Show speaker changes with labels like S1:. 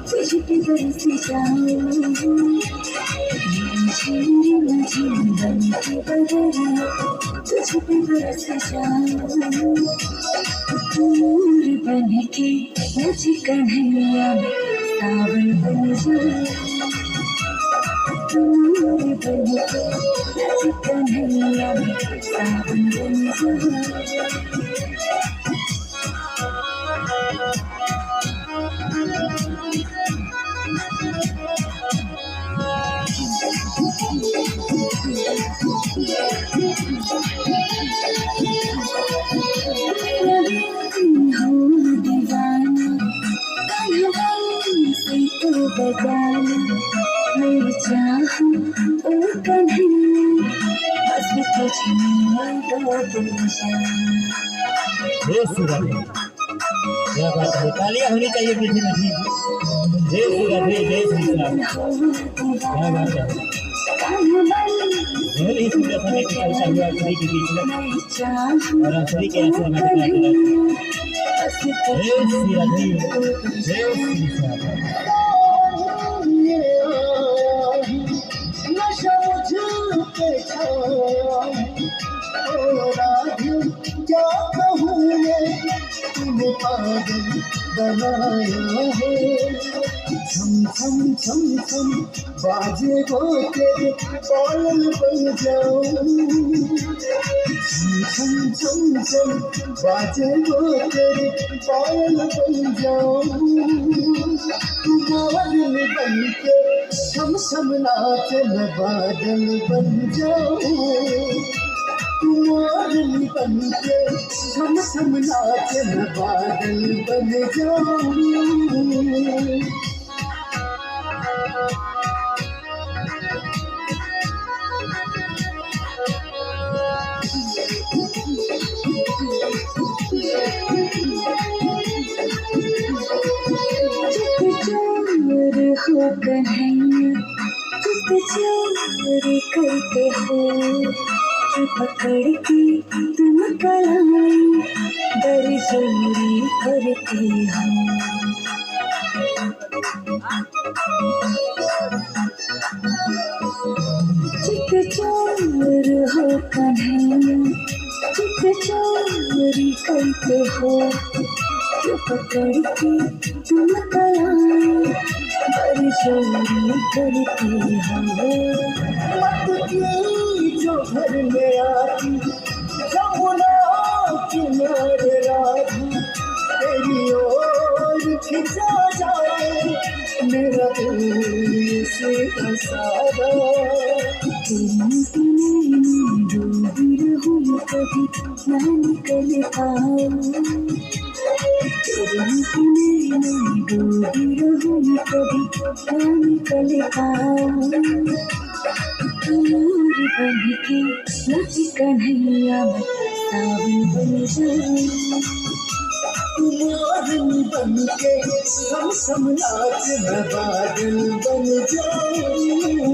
S1: तुझपे बरस जाऊं बन के बदरिया तुझपे बरस जाऊं फूल बन के नच कन्हैया सावन बन जाऊं फूल बन के नच कन्हैया सावन बन जाऊं मैं चाहूं ओ कन्हैया बस तुझे दो
S2: क्या बात है, तालियां होनी चाहिए मीठी मीठी। जय श्री राधे, जय श्री राम। क्या बात है, ही सुंदर समय की कविता हुआ सभी के बीच में और हम सभी के ऐसे हमारे जय श्री राधे, जय श्री राम।
S3: क्या कहूँ मैं तुम्हें पागल बनाया है छम छम छम छम बाजे वो तेरे पायल बन जाऊं छम छम छम बाजे वो तेरे पायल बन जाऊं बादल बन के छम छम नाचे मैं बादल बन जाऊं बादल बन के छम छम नाचे मैं बादल बन जाऊं
S1: हो कन्हैया तुझ चोरी करते हो कि पकड़ के तुम कलाई दर चोरी करते हो चित चोर हो कन्हैया चित चोरी करते हो कि पकड़ के तुम कलाई दर चोरी करते हो
S3: मत की जो घर में आती जमुना किनारे राती तेरी ओर खिंचा जाए मेरा दिल से सारा
S1: डूबी रहूं कभी ना निकल पाऊं डूबी रहूं कभी ना निकल पाऊं दूर बन के नच कन्हैया सावन बन जाऊं
S3: बादल बन के छम छम नाच मैं बादल बन जाऊं